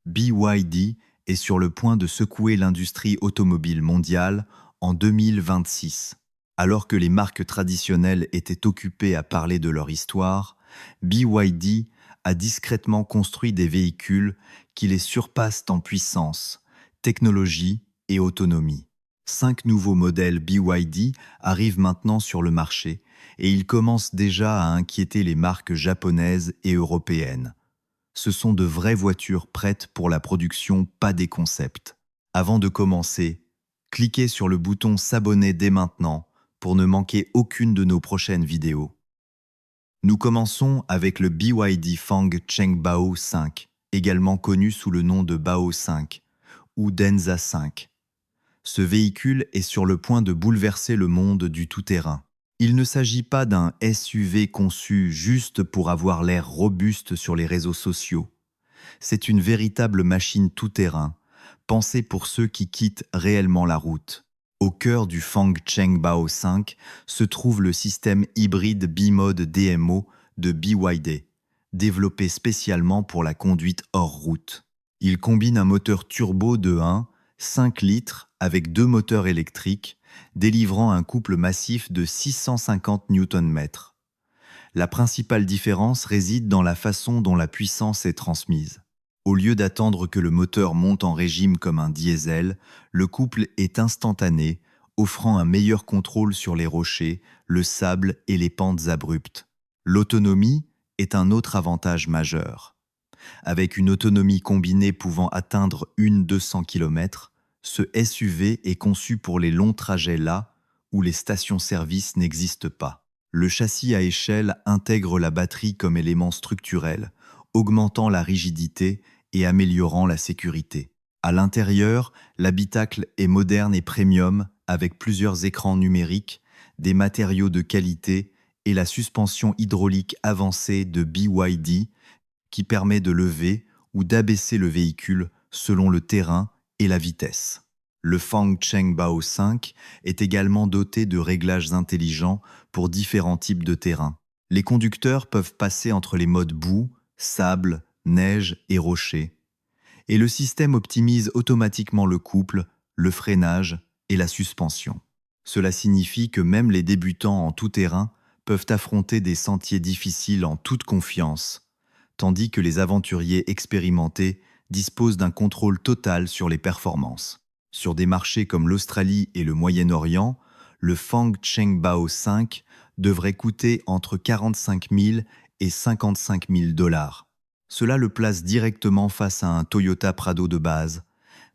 BYD est sur le point de secouer l'industrie automobile mondiale en 2026. Alors que les marques traditionnelles étaient occupées à parler de leur histoire, BYD a discrètement construit des véhicules qui les surpassent en puissance, technologie et autonomie. 5 nouveaux modèles BYD arrivent maintenant sur le marché et ils commencent déjà à inquiéter les marques japonaises et européennes. Ce sont de vraies voitures prêtes pour la production, pas des concepts. Avant de commencer, cliquez sur le bouton s'abonner dès maintenant pour ne manquer aucune de nos prochaines vidéos. Nous commençons avec le BYD Fang Chengbao 5, également connu sous le nom de Bao 5 ou Denza 5. Ce véhicule est sur le point de bouleverser le monde du tout-terrain. Il ne s'agit pas d'un SUV conçu juste pour avoir l'air robuste sur les réseaux sociaux. C'est une véritable machine tout-terrain, pensée pour ceux qui quittent réellement la route. Au cœur du Fang Chengbao 5 se trouve le système hybride B-Mode DMO de BYD, développé spécialement pour la conduite hors route. Il combine un moteur turbo de 1,5 litres avec 2 moteurs électriques, délivrant un couple massif de 650 Nm. La principale différence réside dans la façon dont la puissance est transmise. Au lieu d'attendre que le moteur monte en régime comme un diesel, le couple est instantané, offrant un meilleur contrôle sur les rochers, le sable et les pentes abruptes. L'autonomie est un autre avantage majeur. Avec une autonomie combinée pouvant atteindre 200 km, ce SUV est conçu pour les longs trajets là où les stations-service n'existent pas. Le châssis à échelle intègre la batterie comme élément structurel, augmentant la rigidité et améliorant la sécurité. À l'intérieur, l'habitacle est moderne et premium avec plusieurs écrans numériques, des matériaux de qualité et la suspension hydraulique avancée de BYD qui permet de lever ou d'abaisser le véhicule selon le terrain et la vitesse. Le Fang Chengbao 5 est également doté de réglages intelligents pour différents types de terrains. Les conducteurs peuvent passer entre les modes boue, sable, neige et rocher. Et le système optimise automatiquement le couple, le freinage et la suspension. Cela signifie que même les débutants en tout terrain peuvent affronter des sentiers difficiles en toute confiance, tandis que les aventuriers expérimentés disposent d'un contrôle total sur les performances. Sur des marchés comme l'Australie et le Moyen-Orient, le Fang Chengbao 5 devrait coûter entre 45 000 et 55 000 $. Cela le place directement face à un Toyota Prado de base,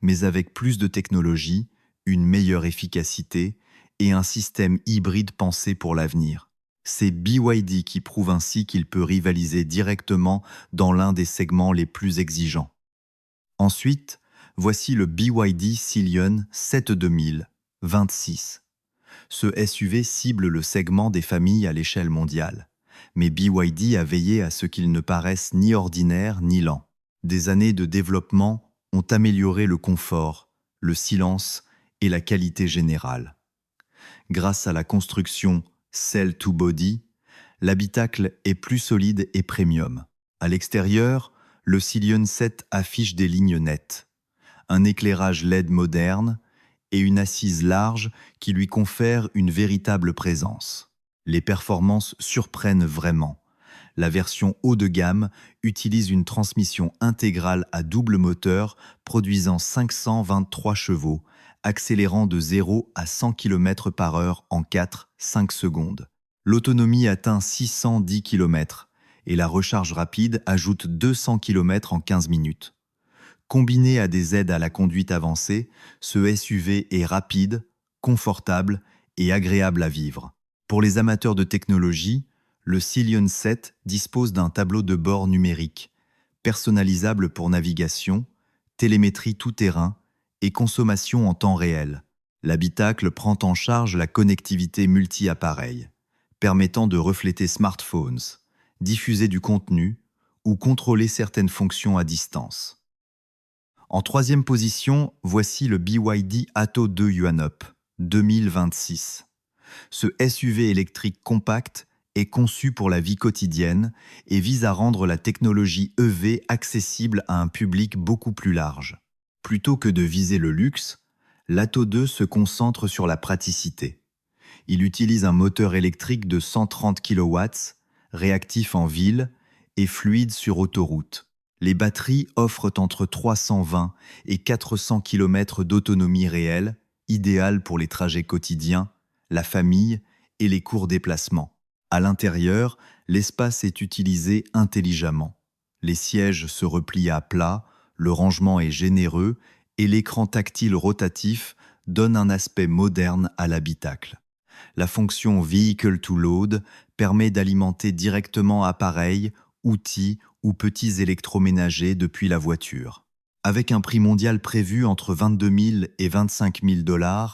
mais avec plus de technologie, une meilleure efficacité et un système hybride pensé pour l'avenir. C'est BYD qui prouve ainsi qu'il peut rivaliser directement dans l'un des segments les plus exigeants. Ensuite, voici le BYD Scion 7 2026. Ce SUV cible le segment des familles à l'échelle mondiale. Mais BYD a veillé à ce qu'il ne paraisse ni ordinaire ni lent. Des années de développement ont amélioré le confort, le silence et la qualité générale. Grâce à la construction Cell to Body, l'habitacle est plus solide et premium. À l'extérieur, le Scion 7 affiche des lignes nettes, un éclairage LED moderne et une assise large qui lui confère une véritable présence. Les performances surprennent vraiment. La version haut de gamme utilise une transmission intégrale à double moteur produisant 523 chevaux, accélérant de 0 à 100 km/h en 4-5 secondes. L'autonomie atteint 610 km et la recharge rapide ajoute 200 km en 15 minutes. Combiné à des aides à la conduite avancée, ce SUV est rapide, confortable et agréable à vivre. Pour les amateurs de technologie, le Scion 7 dispose d'un tableau de bord numérique, personnalisable pour navigation, télémétrie tout-terrain et consommation en temps réel. L'habitacle prend en charge la connectivité multi-appareils, permettant de refléter smartphones, diffuser du contenu ou contrôler certaines fonctions à distance. En troisième position, voici le BYD Atto 2 Yuan Up 2026. Ce SUV électrique compact est conçu pour la vie quotidienne et vise à rendre la technologie EV accessible à un public beaucoup plus large. Plutôt que de viser le luxe, l'Atto 2 se concentre sur la praticité. Il utilise un moteur électrique de 130 kW, réactif en ville et fluide sur autoroute. Les batteries offrent entre 320 et 400 km d'autonomie réelle, idéale pour les trajets quotidiens, la famille et les courts déplacements. À l'intérieur, l'espace est utilisé intelligemment. Les sièges se replient à plat, le rangement est généreux et l'écran tactile rotatif donne un aspect moderne à l'habitacle. La fonction Vehicle to Load permet d'alimenter directement appareils, outils ou petits électroménagers depuis la voiture. Avec un prix mondial prévu entre 22 000 et 25 000 $,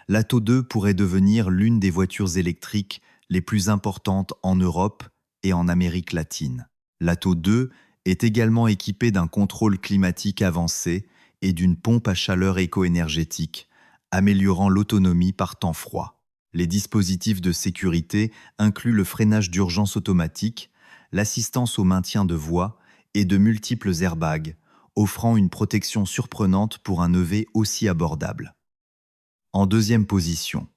l'Atto 2 pourrait devenir l'une des voitures électriques les plus importantes en Europe et en Amérique latine. L'Atto 2 est également équipé d'un contrôle climatique avancé et d'une pompe à chaleur éco-énergétique, améliorant l'autonomie par temps froid. Les dispositifs de sécurité incluent le freinage d'urgence automatique, l'assistance au maintien de voie et de multiples airbags, offrant une protection surprenante pour un EV aussi abordable. En deuxième position,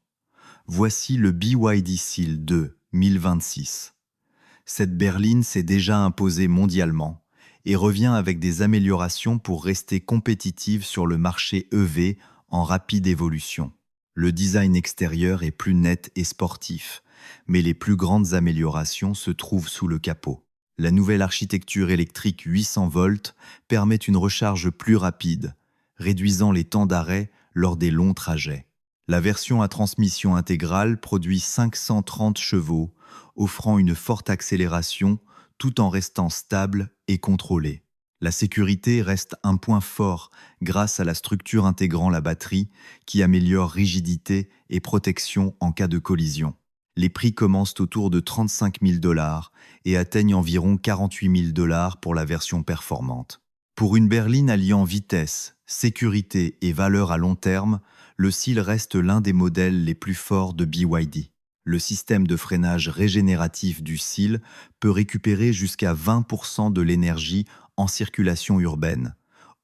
voici le BYD Seal 2 1026. Cette berline s'est déjà imposée mondialement et revient avec des améliorations pour rester compétitive sur le marché EV en rapide évolution. Le design extérieur est plus net et sportif, mais les plus grandes améliorations se trouvent sous le capot. La nouvelle architecture électrique 800 volts permet une recharge plus rapide, réduisant les temps d'arrêt lors des longs trajets. La version à transmission intégrale produit 530 chevaux, offrant une forte accélération tout en restant stable et contrôlée. La sécurité reste un point fort grâce à la structure intégrant la batterie qui améliore rigidité et protection en cas de collision. Les prix commencent autour de 35 000 $ et atteignent environ 48 000 $ pour la version performante. Pour une berline alliant vitesse, sécurité et valeur à long terme, le Seal reste l'un des modèles les plus forts de BYD. Le système de freinage régénératif du Seal peut récupérer jusqu'à 20% de l'énergie en circulation urbaine,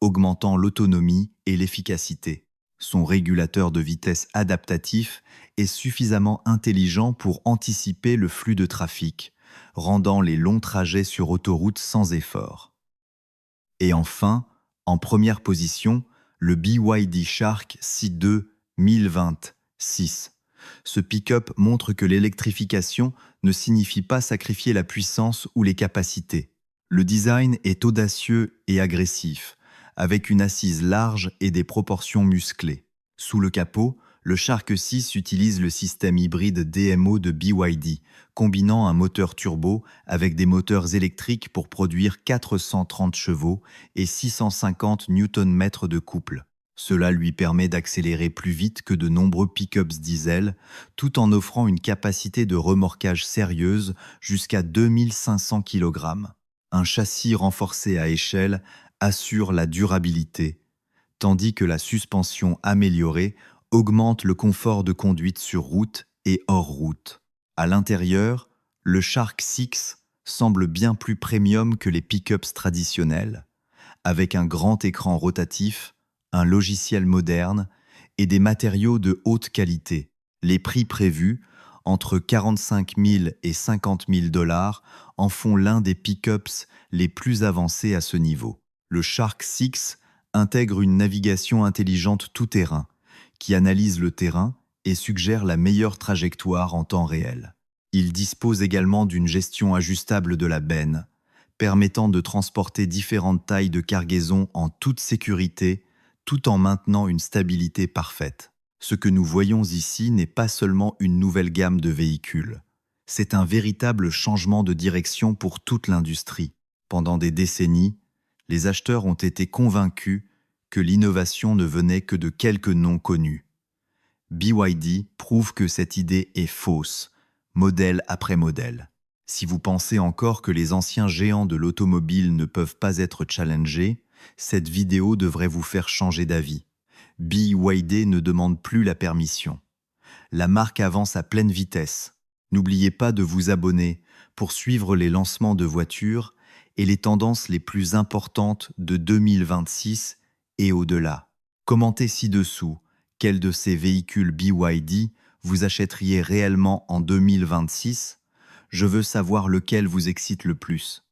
augmentant l'autonomie et l'efficacité. Son régulateur de vitesse adaptatif est suffisamment intelligent pour anticiper le flux de trafic, rendant les longs trajets sur autoroute sans effort. Et enfin, en première position, le BYD Shark C2 1026. Ce pick-up montre que l'électrification ne signifie pas sacrifier la puissance ou les capacités. Le design est audacieux et agressif, avec une assise large et des proportions musclées. Sous le capot, le Shark 6 utilise le système hybride DMO de BYD, combinant un moteur turbo avec des moteurs électriques pour produire 430 chevaux et 650 Nm de couple. Cela lui permet d'accélérer plus vite que de nombreux pick-ups diesel, tout en offrant une capacité de remorquage sérieuse jusqu'à 2500 kg. Un châssis renforcé à échelle assure la durabilité, tandis que la suspension améliorée augmente le confort de conduite sur route et hors route. À l'intérieur, le Shark 6 semble bien plus premium que les pick-ups traditionnels, avec un grand écran rotatif, un logiciel moderne et des matériaux de haute qualité. Les prix prévus, entre 45 000 et 50 000 $, en font l'un des pick-ups les plus avancés à ce niveau. Le Shark 6 intègre une navigation intelligente tout-terrain qui analyse le terrain et suggère la meilleure trajectoire en temps réel. Il dispose également d'une gestion ajustable de la benne, permettant de transporter différentes tailles de cargaison en toute sécurité, tout en maintenant une stabilité parfaite. Ce que nous voyons ici n'est pas seulement une nouvelle gamme de véhicules. C'est un véritable changement de direction pour toute l'industrie. Pendant des décennies, les acheteurs ont été convaincus que l'innovation ne venait que de quelques noms connus. BYD prouve que cette idée est fausse, modèle après modèle. Si vous pensez encore que les anciens géants de l'automobile ne peuvent pas être challengés, cette vidéo devrait vous faire changer d'avis. BYD ne demande plus la permission. La marque avance à pleine vitesse, N'oubliez pas de vous abonner pour suivre les lancements de voitures et les tendances les plus importantes de 2026 et au-delà. Commentez ci-dessous quel de ces véhicules BYD vous achèteriez réellement en 2026. Je veux savoir lequel vous excite le plus.